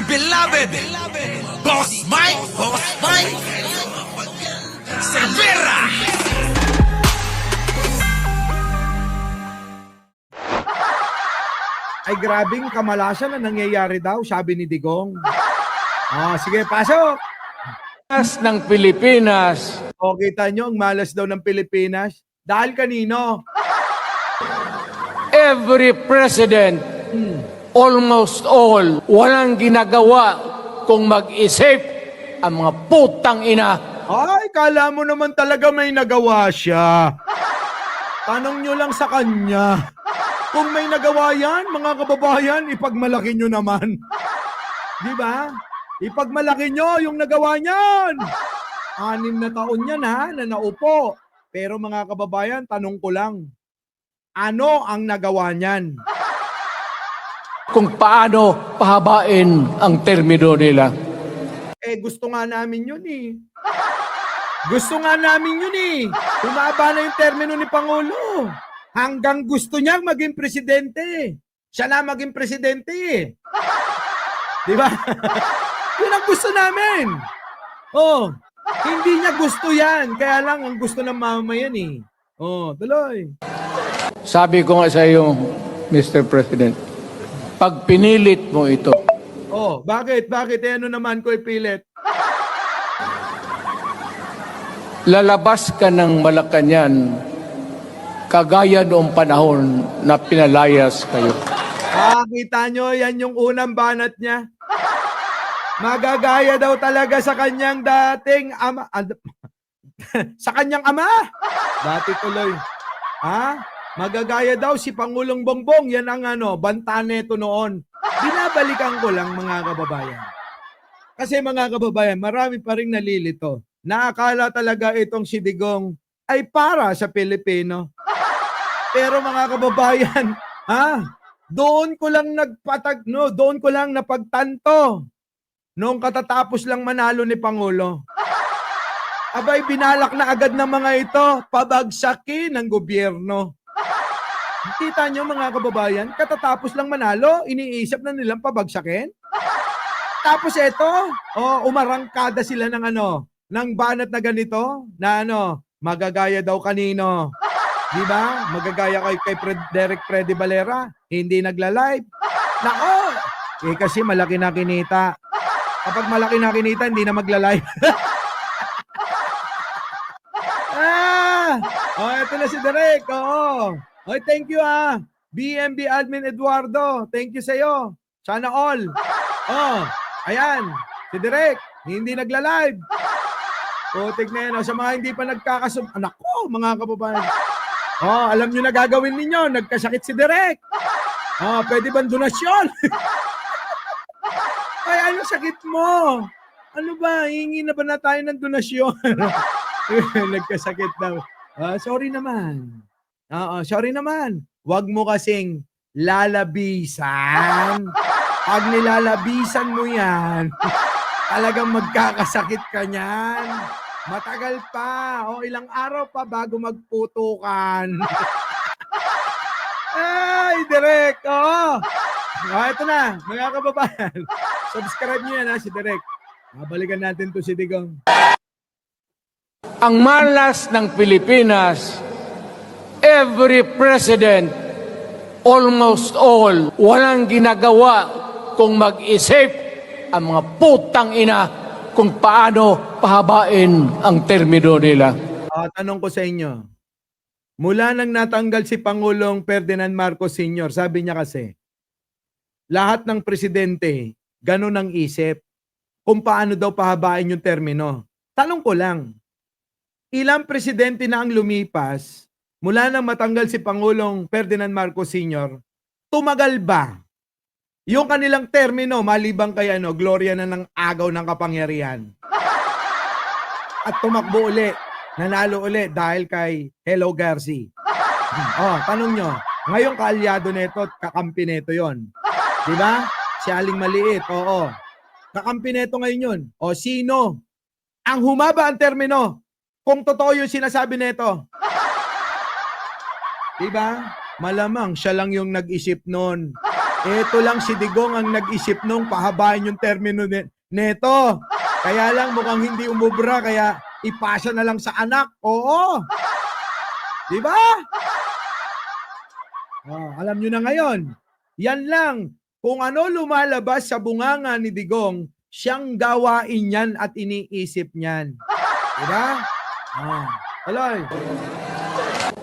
beloved Boss Mike Cervera. Ay grabing kamalasan na nangyayari daw, sabi ni Digong. Sige, pasok. Ng Pilipinas, O, kita nyo, ang malas daw ng Pilipinas. Dahil kanino? every president, almost all, walang ginagawa kung mag-isip ang mga putang ina. Ay, kala mo naman talaga may nagawa siya. Tanong nyo lang sa kanya. Kung may nagawa yan, mga kababayan, ipagmalaki nyo naman. Di ba? Ipagmalaki nyo yung nagawa niyan. 6 na taon yan na naupo. Pero mga kababayan, tanong ko lang, ano ang nagawa niyan? Kung paano pahabain ang termino nila. Gusto nga namin yun eh. Gusto nga namin yun eh. Humaba na yung termino ni Pangulo. Hanggang gusto niyang maging presidente. Siya na maging presidente eh. Di ba? Yun ang gusto namin. Hindi niya gusto yan. Kaya lang ang gusto ng mamamayan eh. Tuloy. Sabi ko nga sa iyo, Mr. President, pag pinilit mo ito, Bakit? Bakit? Ano naman ko ipilit? lalabas ka ng Malacanang kagaya noong panahon na pinalayas kayo. Kita nyo, yan yung unang banat niya. Magagaya daw talaga sa kanyang dating ama. Sa kanyang ama. Dati tuloy. Magagaya daw si Pangulong Bongbong. Yan ang banta neto noon. Binabalikan ko lang mga kababayan. Kasi mga kababayan, marami pa rin nalilito. Naakala talaga itong si Digong ay para sa Pilipino. Pero mga kababayan, doon ko lang doon ko lang napagtanto noong katatapos lang manalo ni Pangulo. Abay, binalak na agad ng mga ito, pabagsakin ng gobyerno. Kita nyo mga kababayan, katatapos lang manalo, iniisip na nilang pabagsakin. Tapos ito, umarangkada sila ng ng banat na ganito, na magagaya daw kanino. Di ba? Magagaya kay Derek Freddy Valera, hindi nagla-live. Nako! Kasi malaki na kinita. Kapag malaki na kinita, hindi na magla-live. Ito na si Derek. Thank you BMB Admin Eduardo. Thank you sa'yo. Sana all. Ayan. Si Derek, hindi nagla-live. Putik na yan. Sa mga hindi pa nagkakasum... Anak ko, mga kababayan. Alam nyo na gagawin ninyo. Nagkasakit si Derek. Pwede bang donasyon? Ay, ano sakit mo? Ano ba? Hingi na ba na tayo ng donasyon? Nagkasakit daw. Sorry naman. Sorry naman. Huwag mo kasing lalabisan. Pag nilalabisan mo yan, talagang magkakasakit ka niyan. Matagal pa. Ilang araw pa bago magputukan. Ay, Direk. Ito na, mga kababayan. Subscribe niyo yan si Direk. Balikan natin to si Digong. Ang malas ng Pilipinas, every president, almost all, walang ginagawa kung mag-isip ang mga putang ina kung paano pahabain ang termino nila. Tanong ko sa inyo, mula nang natanggal si Pangulong Ferdinand Marcos Sr., sabi niya kasi, lahat ng presidente, ganun ang isip kung paano daw pahabain yung termino. Tanong ko lang, ilang presidente na ang lumipas mula nang matanggal si Pangulong Ferdinand Marcos Sr., tumagal ba yung kanilang termino malibang kay Gloria na ng agaw ng kapangyarihan? At tumakbo uli, nanalo uli dahil kay Hello Garci. Tanong nyo, ngayong kaalyado neto, kakampi neto yon. Diba? Si Aling Maliit, kakampi neto ngayon yun. Sino ang humaba ang termino kung totoo yung sinasabi neto? Diba? Malamang siya lang yung nag-isip nun. Ito lang si Digong ang nag-isip nung pahabain yung termino neto. Kaya lang mukhang hindi umubra, kaya ipasa na lang sa anak. Oo. Di ba? Oh, alam nyo na ngayon. Yan lang. Kung ano lumalabas sa bunganga ni Digong, siyang gawain yan at iniisip niyan. Di ba? Oh. Aloy.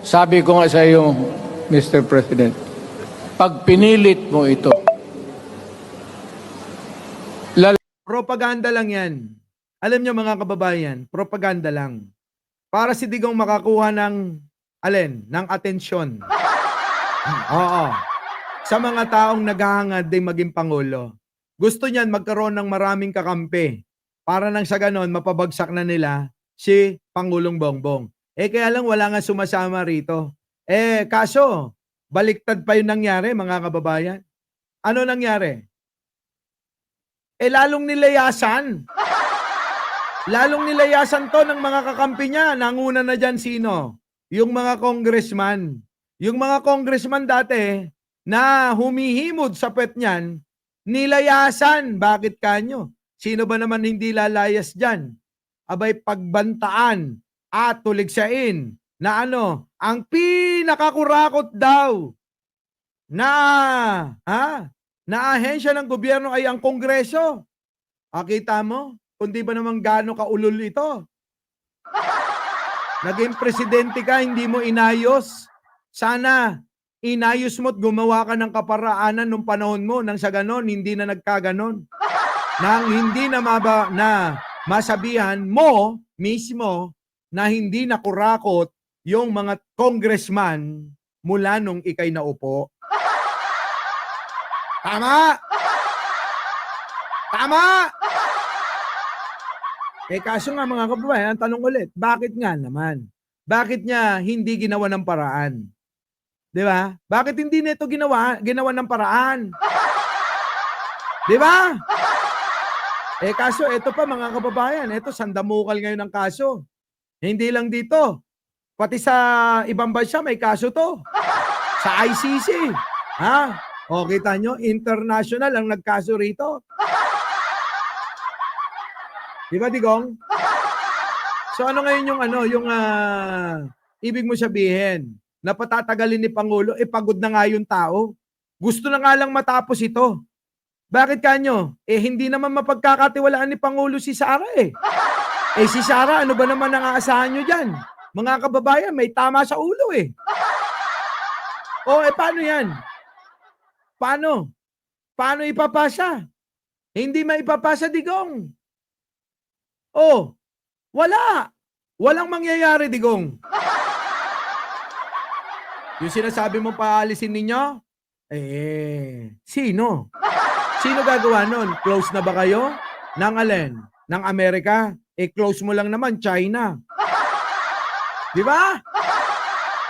Sabi ko nga sa iyo, Mr. President, pag pinilit mo ito, Propaganda lang yan. Alam nyo mga kababayan, propaganda lang. Para si Digong makakuha ng, ng atensyon. Oo. Sa mga taong naghahangad din maging Pangulo. Gusto niyan magkaroon ng maraming kakampi. Para nang sa ganon, mapabagsak na nila si Pangulong Bongbong. Kaya lang wala nga sumasama rito. Kaso, baliktad pa yung nangyari mga kababayan. Ano nangyari? Lalong nilayasan. Lalong nilayasan to ng mga kakampi niya. Nanguna na dyan sino? Yung mga congressman. Yung mga congressman dati na humihimod sa pet niyan, nilayasan. Bakit kanyo? Sino ba naman hindi lalayas dyan? Abay pagbantaan at tuligsain na ang pinakakurakot daw na ahensya ng gobyerno ay ang Kongreso. Kita mo? Kundi ba naman gaano kaulol ito? Naging presidente ka, hindi mo inayos. Sana inayos mo at gumawa ka ng kaparaanan nung panahon mo nang sa ganon, hindi na nagkaganon. Nang hindi na masabihan mo mismo na hindi nakurakot yung mga congressman mula nung ikay naupo. Tama! Tama! Kaso nga mga kababayan, ang tanong ulit, bakit nga naman? Bakit niya hindi ginawa ng paraan? Di ba? Bakit hindi nito ginawa ng paraan? Di ba? Kaso ito pa mga kababayan, ito sandamukal ngayon ang kaso. Hindi lang dito, pati sa ibang bansa may kaso to. Sa ICC. O kita nyo, international ang nagkaso rito. Di ba, Digong? So ano ngayon yung ibig mo sabihin na patatagalin ni Pangulo, pagod na nga yung tao. Gusto na nga lang matapos ito. Bakit kanyo? Hindi naman mapagkakatiwalaan ni Pangulo si Sara si Sara, ano ba naman ang aasahan nyo dyan? Mga kababayan, may tama sa ulo paano yan? Paano? Paano ipapasa? Hindi maipapasa, Digong. Wala. Walang mangyayari, Digong. Yung sinasabi mo paalisin ninyo, sino? Sino gagawa nun? Close na ba kayo? Ng alin? Ng Amerika? Close mo lang naman, China. Di ba?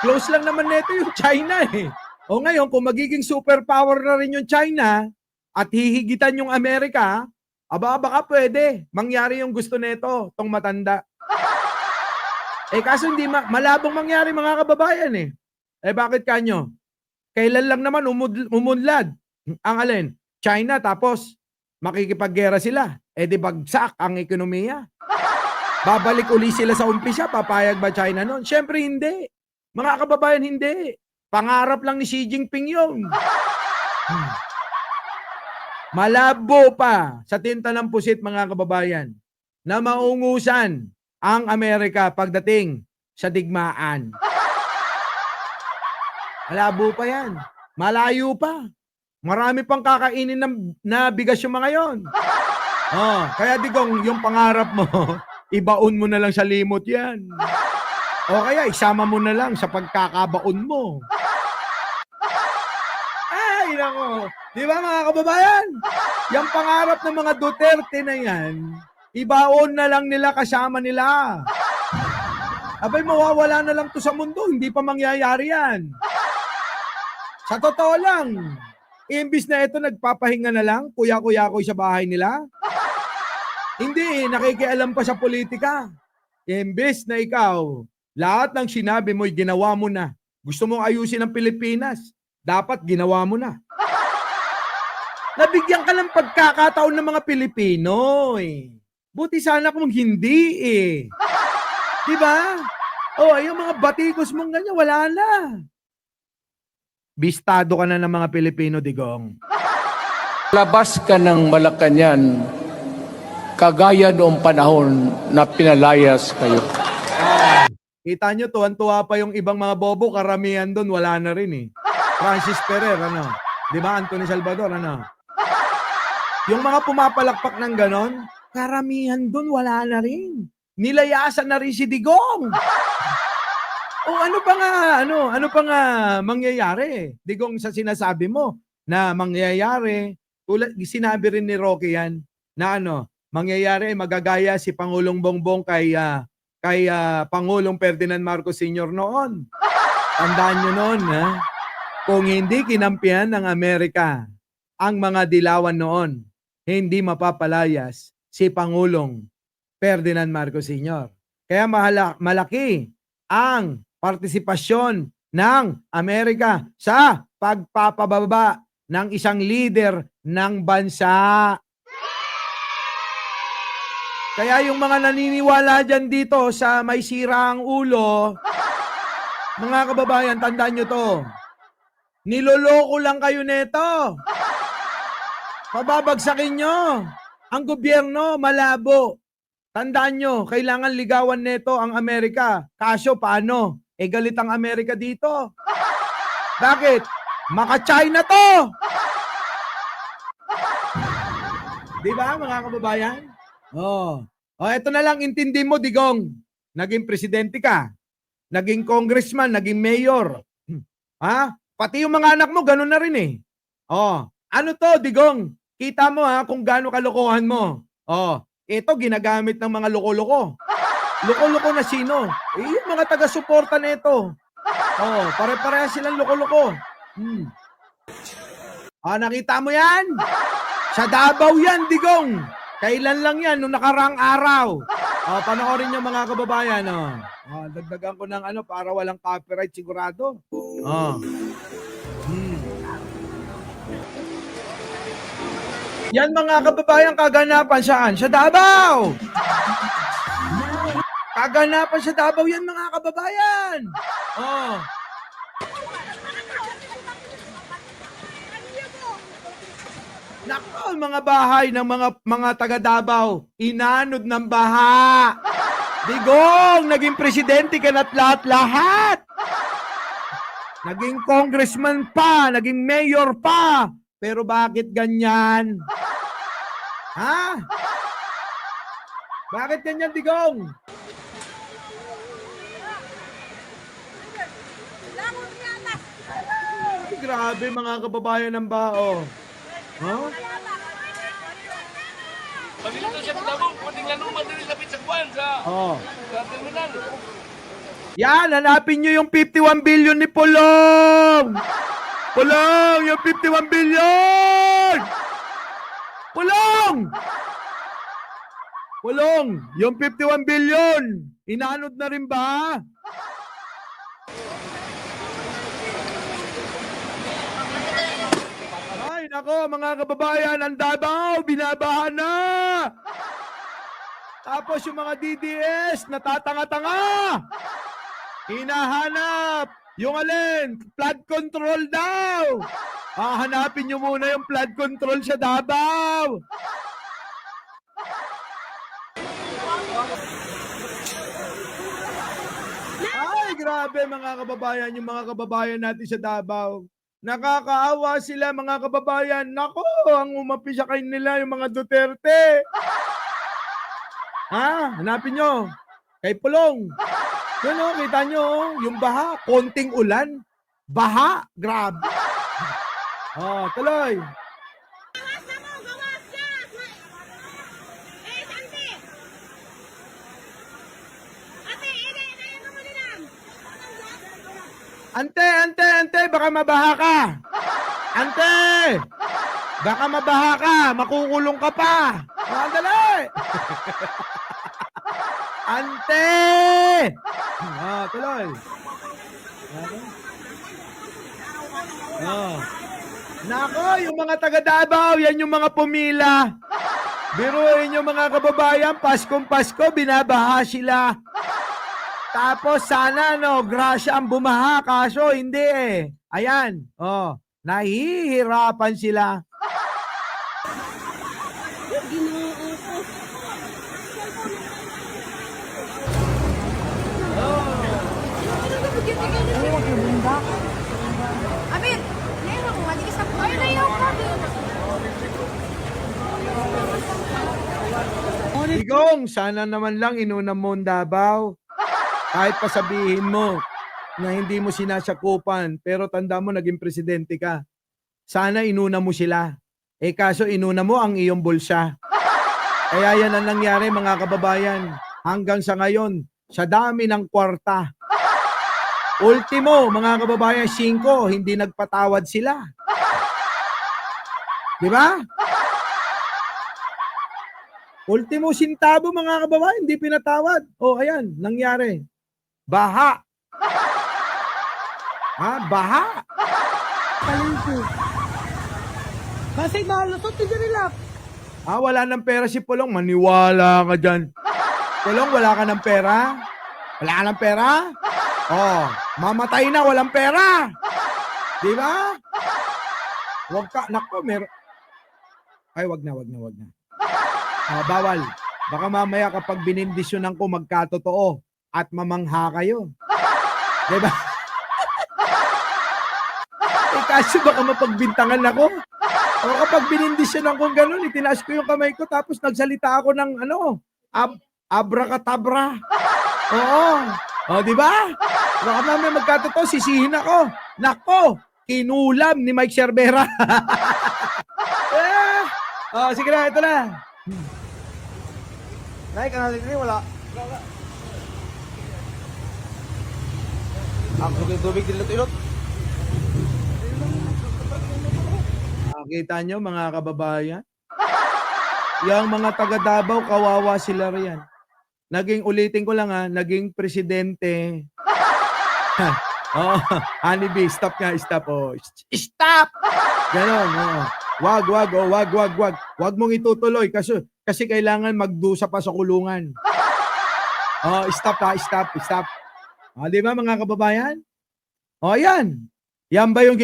Close lang naman nito yung China O ngayon, kung magiging superpower na rin yung China at hihigitan yung Amerika, baka pwede. Mangyari yung gusto nito, tong matanda. Kaso hindi malabong mangyari mga kababayan bakit kanyo? Kailan lang naman umunlad ang alin? China, tapos makikipaggera sila. Di bagsak ang ekonomiya. Babalik uli sila sa umpisa, papayag ba China noon? Siyempre hindi. Mga kababayan, hindi. Pangarap lang ni Xi Jinping yun. Malabo pa sa tinta ng pusit mga kababayan na maungusan ang Amerika pagdating sa digmaan. Malabo pa yan. Malayo pa. Marami pang kakainin na bigas yung mga yon. Kaya Digong, yung pangarap mo, ibaon mo na lang sa limot yan. O kaya isama mo na lang sa pagkakabaon mo. Ay, nako. Di ba mga kababayan? Yung pangarap ng mga Duterte na yan, ibaon na lang nila kasama nila. Abay, mawawala na lang to sa mundo. Hindi pa mangyayari yan. Sa totoo lang, imbis na ito nagpapahinga na lang, kuya-kuya-kuy sa bahay nila. Hindi, nakikialam pa sa politika. Imbis na ikaw, lahat ng sinabi mo'y ginawa mo na. Gusto mong ayusin ang Pilipinas, dapat ginawa mo na. Nabigyan ka ng pagkakataon ng mga Pilipino eh. Buti sana kung hindi eh. Di ba? Oh, yung mga batikos mong ganyan, wala na. Bistado ka na ng mga Pilipino, Digong. Labas ka ng Malacanang, kagaya noong panahon na pinalayas kayo. Kita nyo, tuwan-tuwa pa yung ibang mga bobo, karamihan doon, wala na rin eh. Francis Ferrer, ano? Di ba? Anthony Salvador, ano? Yung mga pumapalakpak ng ganon, karamihan doon, wala na rin. Nilayasan na rin si Digong. O ano pa nga mangyayari? Digong, sa sinasabi mo na mangyayari, tulad sinabi rin ni Rocky yan na mangyayari magagaya si Pangulong Bongbong kay Pangulong Ferdinand Marcos Sr. noon. Tandaan nyo noon, ha? Kung hindi kinampihan ng Amerika ang mga dilawan noon, hindi mapapalayas si Pangulong Ferdinand Marcos Sr. Kaya malaki ang partisipasyon ng Amerika sa pagpapababa ng isang leader ng bansa. Kaya yung mga naniniwala dyan dito sa may sira ang ulo, mga kababayan, tandaan nyo to. Niloloko lang kayo neto. Pababagsakin nyo. Ang gobyerno, malabo. Tandaan nyo, kailangan ligawan neto ang Amerika. Kaso, paano? Galit ang Amerika dito. Bakit? Maka-China to! Di ba, mga kababayan? Eto na lang, intindi mo, Digong. Naging presidente ka. Naging congressman, naging mayor. Ha? Pati yung mga anak mo, ganun na rin eh. Ano to, Digong? Kita mo kung gaano kalokohan mo. Ito, ginagamit ng mga loko-loko. Loko-loko na sino? Yung mga taga-suporta na ito. Pare-pareha silang loko-loko. Nakita mo yan? Sa Davao yan, Digong. Kailan lang yan, nung nakaraang araw. Panoorin nyo mga kababayan. Dagdagan ko ng para walang copyright sigurado. Yan mga kababayan, kaganapan saan? Sa Davao! Kaganapan sa Davao yan mga kababayan! Nako, mga bahay ng mga taga Davao, inanod ng baha. Digong, naging presidente ka na't lahat-lahat. Naging congressman pa, naging mayor pa. Pero bakit ganyan? Ha? Bakit ganyan, Digong? Grabe mga kababayan ng bao. Pagilito siya sa tabong, pwedeng lanuman din sa pizzakuan sa terminal. Yan, hanapin nyo yung 51 billion ni Pulong! Pulong! Yung 51 billion! Pulong! Pulong! Yung 51 billion! Inanod na rin ba? Ay, nako, mga kababayan, ang Davao, binabahan na! Tapos yung mga DDS, natatanga-tanga! Hinahanap! Yung alin, flood control daw! Hanapin nyo muna yung flood control sa Davao! Ay, grabe mga kababayan, yung mga kababayan natin sa Davao. Nakakaawa sila mga kababayan. Nako, ang umapi sa kanila yung mga Duterte. Hanapin nyo. Kay Pulong. Yun kita nyo, yung baha, konting ulan. Baha, grabe. Tuloy. Ante, baka mabaha ka. Ante, baka mabaha ka, makukulong ka pa. Dali. Ante! Tuloy. Nako, yung mga taga Davao, yan yung mga pumila. Biruin yung mga kababayan, Paskong Pasko, binabaha sila. Tapos sana, no, grasya ang bumaha, kaso hindi eh. Ayan, oh, nahihirapan sila. Abit, ngayon ako, hindi ka sa buhay na yung Digong, sana naman lang inuna mo ang Davao. Kahit pa sabihin mo na hindi mo sinasakupan, pero tanda mo naging presidente ka. Sana inuna mo sila. Eh kaso inuna mo ang iyong bulsa. Kaya yan ang nangyari mga kababayan. Hanggang sa ngayon, sa dami ng kwarta. Ultimo, mga kababayan, 5, hindi nagpatawad sila. Di ba? Ultimo sintabo mga kababayan, hindi pinatawad. O ayan, nangyari. Baha. Ha? Baha. Palengke. Kasi nalusot si Jerilap. Wala ng pera si Pulong. Maniwala ka dyan. Pulong, wala ka ng pera? Wala ka ng pera? Oh, mamatay na, walang pera. Di ba? Wag ka, nako, ay, wag na. Bawal. Baka mamaya kapag binindisyonan ko magkatotoo at mamangha kayo. Di ba? Kaso baka mapagbintangan ako. O kapag binindisyonan ko gano'n, itinaas ko yung kamay ko tapos nagsalita ako ng abracadabra. Oo. O, di ba? Baka mamaya magkatotoo, sisihin ako. Nako, kinulam ni Mike Cervera. Sige na, ito na. Naik kanal ini wala. Ako yung tubig dilot-ilot. Kita nyo mga kababayan? Yung mga taga Davao, kawawa sila riyan. Ulitin ko lang naging presidente. Honeybee, stop nga, stop. Stop! Ganon, Wag. Wag mong itutuloy kasi kailangan magdusa pa sa kulungan. Stop. Di ba mga kababayan? Yan. Yan ba yung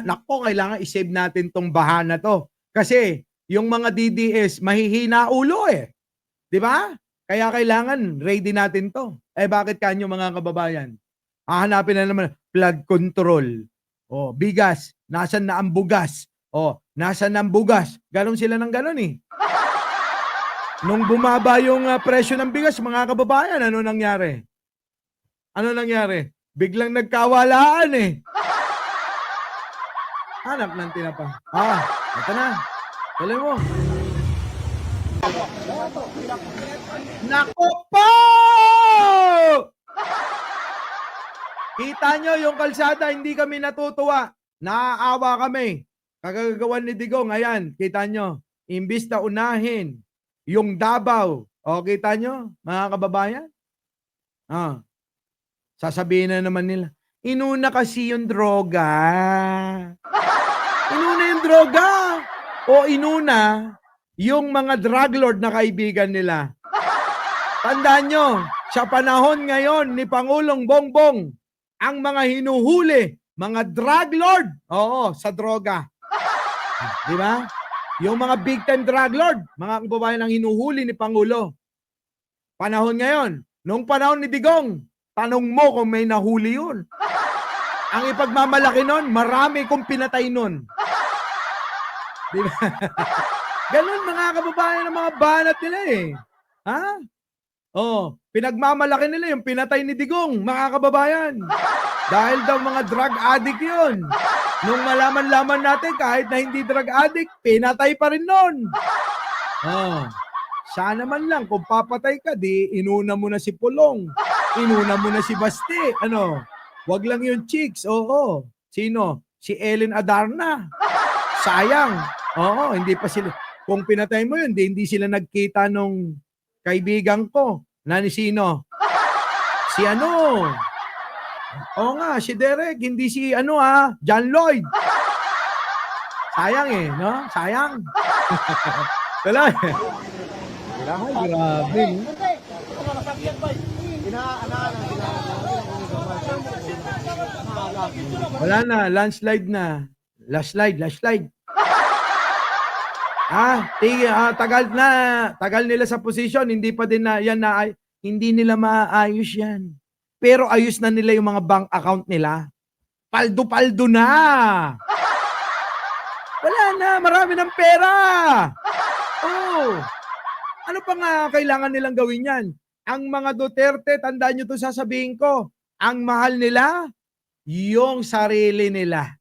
nako, kailangan i-save natin tong baha na to. Kasi yung mga DDS mahihina ulo eh. Di ba? Kaya kailangan ready natin to. Bakit kanyo mga kababayan? Hahanapin na naman flood control. Bigas, nasan na ang bugas? Nasan ang bugas? Ganon sila ng ganon eh. Nung bumaba yung presyo ng bigas, mga kababayan, ano nangyari? Biglang nagkawalaan eh. Hanap ng tinapa. Ito na. Tuloy mo. Nako po! Kita nyo yung kalsada, hindi kami natutuwa. Naaawa kami. Kagagawan ni Digong, ayan, kita nyo. Imbis na unahin yung Davao. Kita nyo, mga kababayan? Sasabihin na naman nila, inuna kasi yung droga. Inuna yung droga. O inuna yung mga drug lord na kaibigan nila. Tandaan nyo, sa panahon ngayon ni Pangulong Bongbong, ang mga hinuhuli, mga drug lord, sa droga. Di ba? Yung mga big time drug lord, mga kababayan ang hinuhuli ni Pangulo. Panahon ngayon, nung panahon ni Digong, tanong mo kung may nahuli yun. Ang ipagmamalaki nun, marami kong pinatay nun. Di ba? Ganun mga kababayan ng mga banat nila eh. Pinagmamalaki nila yung pinatay ni Digong, mga kababayan. Dahil daw mga drug addict yun. Nung malaman-laman natin, kahit na hindi drug addict, pinatay pa rin nun. Sana man lang, kung papatay ka, di inuna mo na si Pulong. Inuna mo na si Basti. Wag lang yung chicks. Sino? Si Ellen Adarna. Sayang. Hindi pa sila. Kung pinatay mo yun, hindi sila nagkita nung kaibigan ko. Na ni sino? Si si Derek. Hindi si John Lloyd. Sayang eh, no? Sayang. Wala eh. Ay, grabe. No? Wala na, landslide na. Last slide. Tagal nila sa position, hindi pa din na yan na hindi nila maayos yan. Pero ayos na nila yung mga bank account nila. Paldo-paldo na. Wala na, marami ng pera. Oh. Ano pa nga kailangan nilang gawin yan? Ang mga Duterte, tandaan nyo to sasabihin ko, ang mahal nila, yung sarili nila.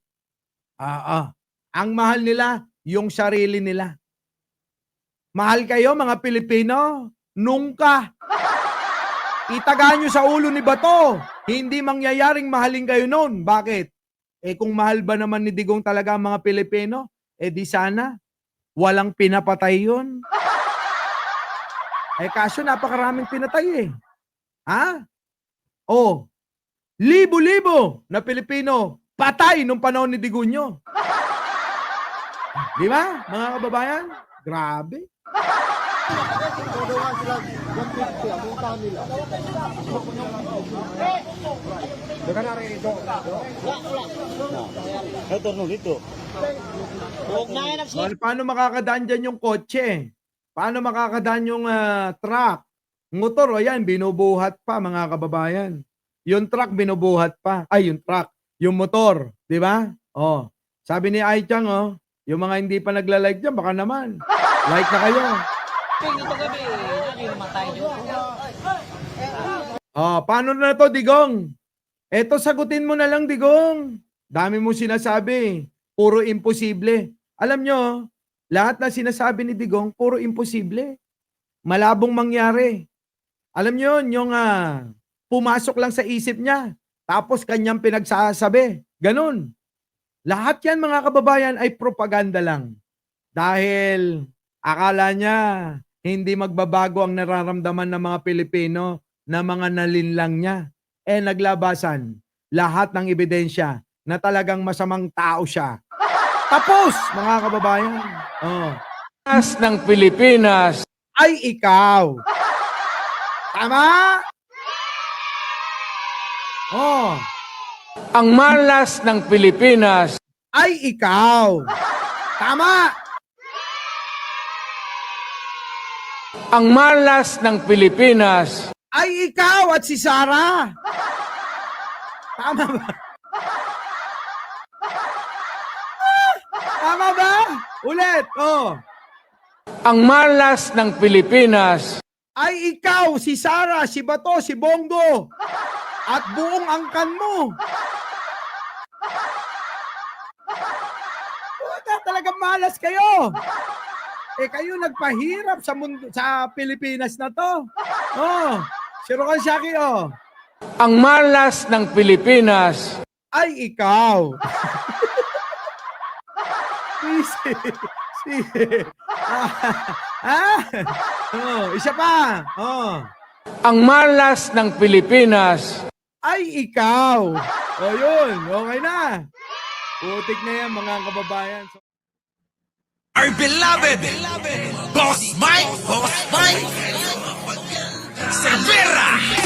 Ang mahal nila, yung sarili nila. Mahal kayo mga Pilipino? Nungka. Itagaan nyo sa ulo ni Bato. Hindi mangyayaring mahalin kayo noon. Bakit? Kung mahal ba naman ni Digong talaga ang mga Pilipino, di sana walang pinapatay yun. Kaso napakaraming pinatay eh. Ha? Oh, libo-libo na Pilipino patay nung panahon ni Digunyo. Di ba, mga kababayan? Grabe. Paano makakadaan dyan yung kotse? Paano makakadaan yung truck? Motor, ayan, binubuhat pa, mga kababayan. Yung truck, binubuhat pa. Ay, yung truck. Yung motor, di ba? Oh, sabi ni Ai Chang, oh, yung mga hindi pa nagla-like dyan, baka naman. Like na kayo. Oh, paano na to, Digong? Eto, sagutin mo na lang, Digong. Dami mo sinasabi. Puro imposible. Alam nyo, lahat na sinasabi ni Digong, puro imposible. Malabong mangyari. Alam nyo, yung pumasok lang sa isip niya, tapos kanyang pinagsasabi. Ganun. Lahat yan, mga kababayan, ay propaganda lang. Dahil akala niya, hindi magbabago ang nararamdaman ng mga Pilipino na mga nalinlang niya. Naglabasan lahat ng ebidensya na talagang masamang tao siya. Tapos, mga kababayan, As ng Pilipinas ay ikaw. Tama? ang malas ng Pilipinas Ay ikaw. Tama. ang malas ng Pilipinas Ay ikaw at si Sara. Tama ba? Tama ba? Ulit. ang malas ng Pilipinas Ay ikaw, si Sara, si Bato, si Bongo, at buong angkan mo. Talagang malas kayo. Kayo nagpahirap sa mundo, sa Pilipinas na to. Si Rokan Shaki, ang malas ng Pilipinas Ay ikaw. Isa pa. ang malas ng Pilipinas Ay ikaw. Yun. Okay na. Putik na yan, mga kababayan. Our beloved Boss Mike Severa.